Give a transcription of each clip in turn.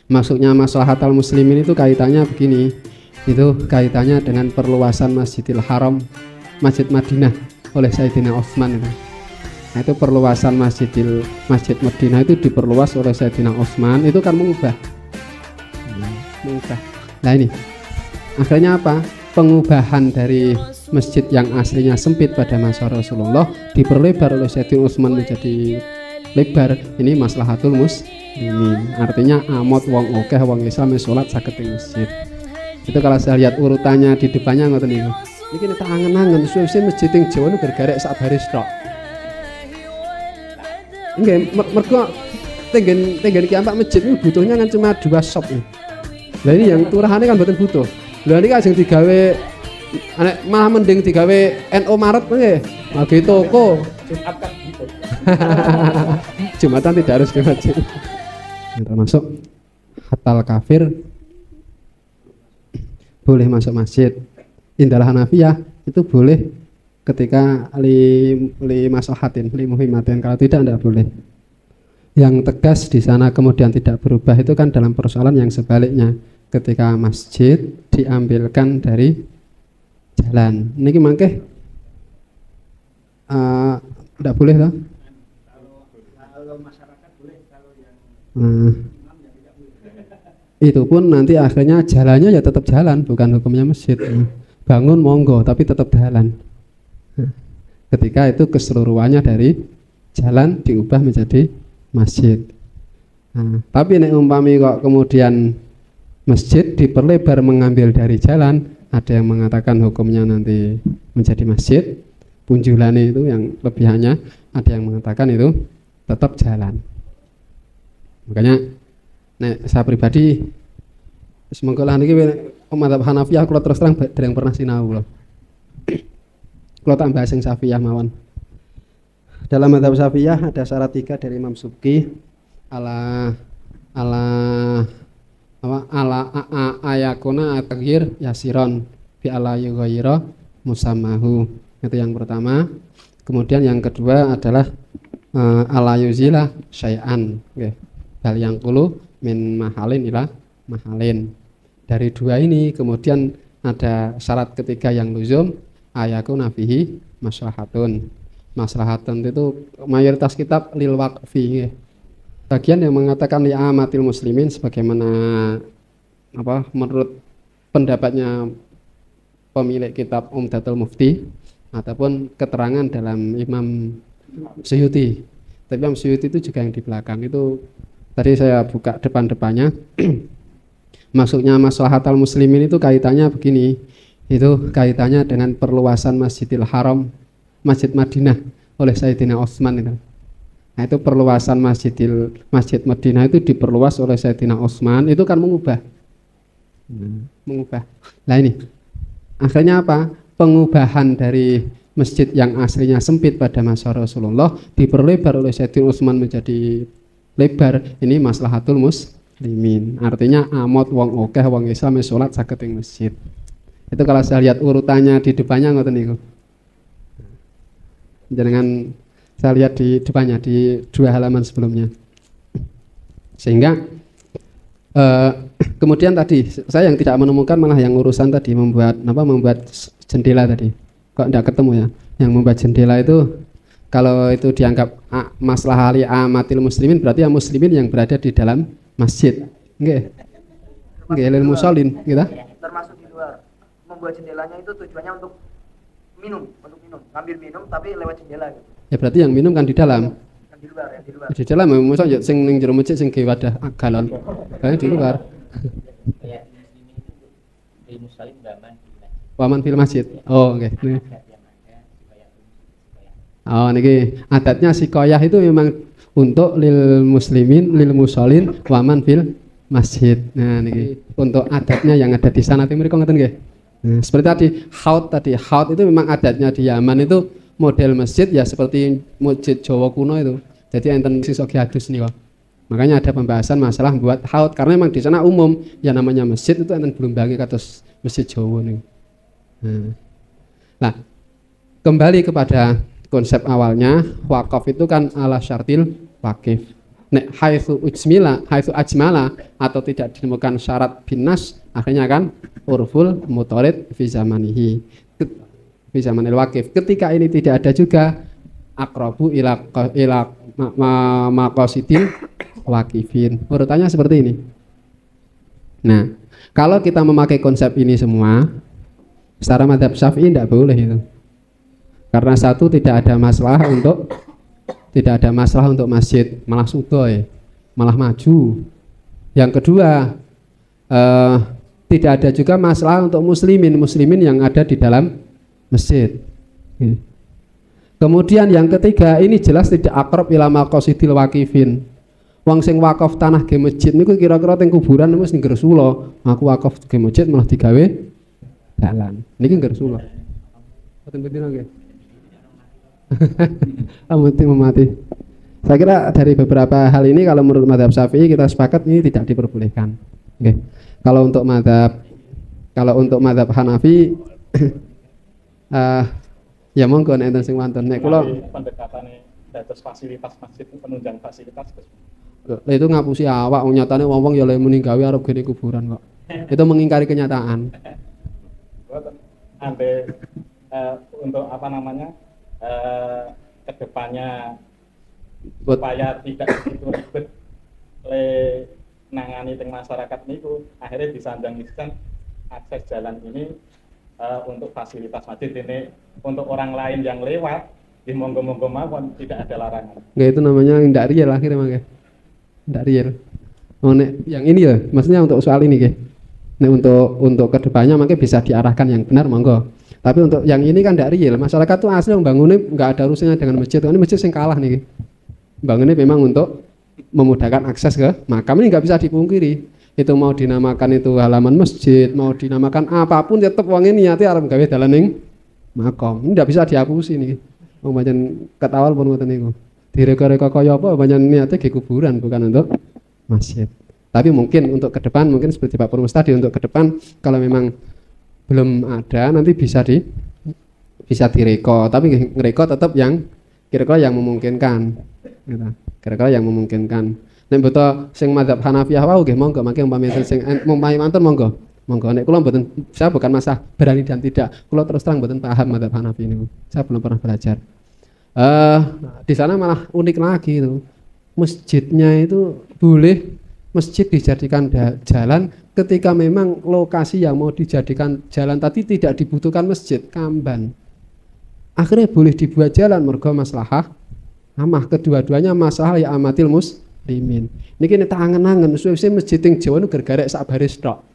Maksudnya maslahatul muslimin itu kaitannya begini, itu kaitannya dengan perluasan Masjidil Haram, Masjid Madinah oleh Sayyidina Utsman itu. Nah, itu perluasan Masjid Madinah itu diperluas oleh Sayyidina Utsman, itu kan mengubah. Nah ini akhirnya apa? Pengubahan dari masjid yang aslinya sempit pada masa Rasulullah diperlebar oleh Sayyidina Utsman menjadi lebar. Ini maslahatul muslimin. Artinya amot wong akeh wong Islam sholat saged ing masjid. Itu kalau saya lihat urutannya di depannya ngoten niku. Iki nek tak angen-angen suwe-suwe masjid ing Jawa niku bergarek sak baris tok. Nggih, mergo tenggen kiampak masjid niku butuhnya kan cuma 2 shop. Lah ini yang turahane kan mboten butuh. Lah niki ajeng digawe malah mending digawe NO Maret nggih. Lagi toko. Jumat kan gitu. Jumatan tidak harus di masjid. Termasuk hatal kafir boleh masuk masjid. Indalah Hanafiyah itu boleh ketika li maslahatin, li muhimatin. Kalau tidak boleh. Yang tegas di sana kemudian tidak berubah itu kan dalam persoalan yang sebaliknya. Ketika masjid diambilkan dari jalan. Niki mangke tidak boleh toh? Kalau masyarakat boleh, kalau yang imam ya tidak boleh. Itu pun nanti akhirnya jalannya ya tetap jalan, bukan hukumnya masjid. Bangun monggo tapi tetap jalan. Ketika itu keseluruhannya dari jalan diubah menjadi masjid. Tapi nek umpami kok kemudian masjid diperlebar mengambil dari jalan, ada yang mengatakan hukumnya nanti menjadi masjid. Punjulane itu yang lebihannya, ada yang mengatakan itu tetap jalan. Makanya nek saya pribadi semoga lah niki madzhab Hanafiyah kula terus terang dereng pernah sinau lho. Kula tak bahas sing Syafi'iyah mawon. Dalam madzhab Syafi'iyah ada syarat 3 dari Imam Subki ala ayakuna at-taghyir yasiron bi ala yughayira musamahu. Itu yang pertama. Kemudian yang kedua adalah ala yuzila syai'an nggih. Bal yang qulu min mahalin ila mahalin. Dari dua ini kemudian ada syarat ketiga yang luzum ayakuna fihi maslahatun. Maslahatun itu mayoritas kitab lil waqfi nggih. Bagian yang mengatakan li amatil muslimin sebagaimana menurut pendapatnya pemilik kitab Umdatul Mufti ataupun keterangan dalam Imam Suyuti. Tapi Imam Suyuti itu juga yang di belakang itu tadi saya buka depan-depannya. Maksudnya maslahatul muslimin itu kaitannya begini. Itu kaitannya dengan perluasan Masjidil Haram, Masjid Madinah oleh Sayyidina Utsman itu. Nah, itu perluasan Masjid Madinah itu diperluas oleh Sayyidina Utsman, itu kan mengubah. Nah ini akhirnya apa? Pengubahan dari masjid yang aslinya sempit pada masa Rasulullah diperlebar oleh Sayyidina Utsman menjadi lebar. Ini maslahatul muslimin. Artinya amot wong akeh wong Islam sholat saged ing masjid. Itu kalau saya lihat urutannya di depannya ngoten niku. Jangan saya lihat di depannya di 2 halaman sebelumnya. Sehingga kemudian tadi saya yang tidak menemukan malah yang urusan tadi membuat jendela tadi. Kok tidak ketemu ya? Yang membuat jendela itu kalau itu dianggap maslahah li amatil muslimin berarti yang muslimin yang berada di dalam masjid. Nggih. Nggih lil musallin gitu. Termasuk di luar. Membuat jendelanya itu tujuannya untuk minum, ngambil minum tapi lewat jendela gitu. Ya berarti yang minum kan di dalam. Kan di luar ya, di luar. Di dalam mosok ya sing ning jero masjid sing ge wadah galon. Kayaknya di luar. Kayak muslimin itu di muslim waman fil masjid. Waman fil masjid. Oh, oke. Okay. Oh, niki adatnya sikoyah itu memang untuk lil muslimin, lil musallin, waman fil masjid. Nah, niki untuk adatnya yang ada di sana timur kok ngoten nggih. Nah, seperti tadi haud itu memang adatnya di Yaman itu model masjid ya seperti masjid Jawa kuno itu. Jadi enten sisa adus nih kok. Makanya ada pembahasan masalah buat haud karena memang di sana umum ya namanya masjid itu enten belumbangi kados masjid Jawa nih. Nah, kembali kepada konsep awalnya wakaf itu kan ala syartil wakif. nek haitsu ajmala atau tidak ditemukan syarat binas, akhirnya kan urful mutarid fi zamanihi, fi zamanil waqif. Ketika ini tidak ada juga aqrabu ila maqasidil waqifin. Urutannya seperti ini. Nah, kalau kita memakai konsep ini semua, secara mazhab Syafi'i tidak boleh itu. Karena satu, tidak ada masalah untuk masjid, malah sudoy, malah maju. Yang kedua, tidak ada juga masalah untuk muslimin yang ada di dalam masjid. Kemudian yang ketiga, ini jelas tidak akrab ila maqasidil waqifin. Wong sing wakaf tanah ke masjid niku kira-kira teng kuburan wis ning Gresula. Aku wakaf ke masjid malah digawe dalan. Niki Gresula. Boten betina nggih. Mati. Saya kira dari beberapa hal ini kalau menurut mazhab Syafi'i kita sepakat ini tidak diperbolehkan. Okay. Kalau untuk mazhab Hanafi ya monggo nek enten sing wonten. Nek kula pendekatane dados fasilitas masjid penunjang fasilitas itu ngapusi awak nyatane wong-wong ya le muni gawe arep gene kuburan kok. Itu mengingkari kenyataan. Untuk apa namanya? Kedepannya supaya tidak begitu ribet le nangani teng masyarakat niku akhirnya disandang-iskan akses jalan ini untuk fasilitas masjid ini untuk orang lain yang lewat di monggo-monggo mawon tidak ada larangan. Nggak, itu namanya ndak real akhirnya mangke. Ndak real. Oh nek yang ini ya maksudnya untuk soal ini nggih. Nek untuk kedepannya mangke bisa diarahkan yang benar monggo. Tapi untuk yang ini kan tidak real. Masyarakat tuh asli membangunnya nggak ada urusannya dengan masjid. Ini masjid yang kalah nih. Bangunnya memang untuk memudahkan akses ke makam, ini nggak bisa dipungkiri. Itu mau dinamakan itu halaman masjid, mau dinamakan apapun tetap wong ini niate arep gawe dalan ning makam. Ini nggak bisa dihapusi nih. Wong pancen ketawal pun ngoten niku. Direka-reka kaya apa pancen niate ge kuburan bukan untuk masjid. Tapi mungkin untuk ke depan mungkin seperti Pak Purmus tadi untuk ke depan kalau memang belum ada nanti bisa direko, tapi ngereko tetap yang kira-kira yang memungkinkan gitu. Kira-kira yang memungkinkan. Nek beto sing mazhab Hanafiyah wae nggih monggo mangke umpami sing umpami mantun monggo. Monggo nek kula mboten saya bukan masalah berani dan tidak. Kula terus terang mboten paham mazhab Hanafi niku. Saya belum pernah belajar. Di sana malah unik lagi itu. Masjidnya itu boleh masjid dijadikan jalan ketika memang lokasi yang mau dijadikan jalan tadi tidak dibutuhkan masjid, kamban. Akhirnya boleh dibuat jalan mergo maslahah amah, kedua-duanya masalah ya amatil muslimin. Niki nek tak angen-angen suwe-suwe masjid ing Jawa nu gergarek sak baris tok.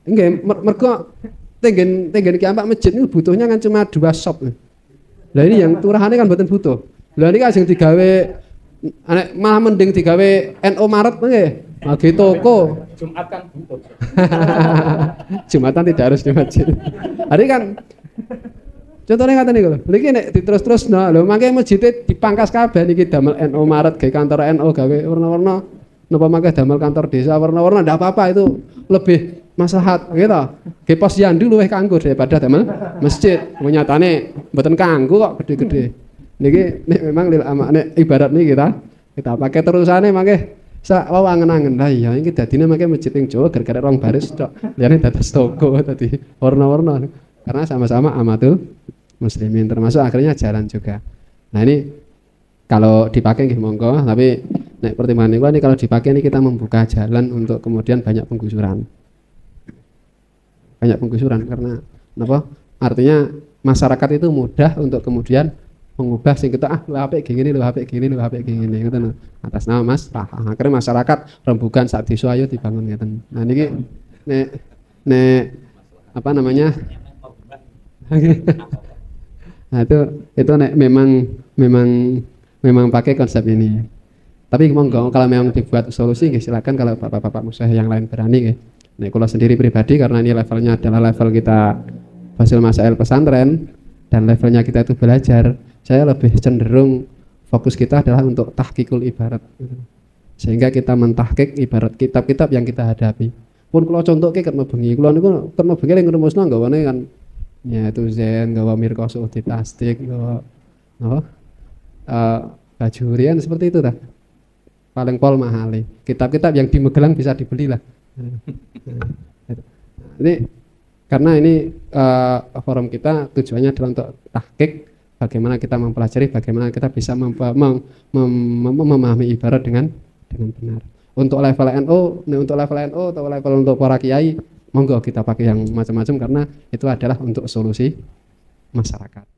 Nggih, mergo tenggen kiambak masjid niku butuhnya kan cuma 2 shop. Lah ini yang turahane kan mboten butuh. Lah niki sing digawe malah mending digawe NO Maret nggih. Bagi toko Jumat kan butuh. Jumatan tidak harus di masjid. Hari kan contohnya kata nih kalau, niki nek diterus-terus lho mangke masjid dipangkas kabeh niki damel NO Maret gawe kantor NO gawe warna-warna napa mangke damel kantor desa warna-warna ndak apa-apa itu lebih maslahat gitu. Ge posyandu luwih kanggo daripada damel masjid. Nyatane mboten kanggo kok gede-gede. Niki nek memang lil amak ibarat nih kita pakai terusane mangke sak wae angen-angen. Lah iya iki dadine mangke masjid ing Jawa gara-gara rong baris tok. Liyane dados toko tadi warna-warna. Karena sama-sama amatul muslimin termasuk akhirnya jalan juga. Nah ini kalau dipakai nggih monggo, tapi nek pertimbangan niku ini kalau dipakai ini kita membuka jalan untuk kemudian banyak penggusuran. Banyak penggusuran karena apa? Artinya masyarakat itu mudah untuk kemudian mengubah sing kita lu apik gini ngoten atas nama Mas. Akhirnya masyarakat rembugan sak desa ayo dibangun ngeten. Nah niki nek apa namanya? Nah itu nek memang pakai konsep ini. Tapi monggo kalau memang dibuat solusi nggih silakan kalau bapak-bapak musyayikh yang lain berani nggih. Nek kula sendiri pribadi karena ini levelnya adalah level kita Fasil Masail pesantren dan levelnya kita itu belajar, saya lebih cenderung fokus kita adalah untuk tahqiqul ibarat. Sehingga kita mentahqiq ibarat kitab-kitab yang kita hadapi. Pun kula contohke ket bengi, kula niku ket bengi ning ngrumusna nggawane kan ya itu Zen, gawa Mirqah Su'udi Tasdik, gawa apa? baju hurian seperti itu dah. Paling pol mahal. Kitab-kitab yang di Magelang bisa dibeli lah. Ini karena ini forum kita tujuannya adalah untuk tahqiq, bagaimana kita mempelajari, bagaimana kita bisa memahami ibarat dengan benar. Untuk level NU, atau level untuk para kiai, monggo kita pakai yang macam-macam karena itu adalah untuk solusi masyarakat.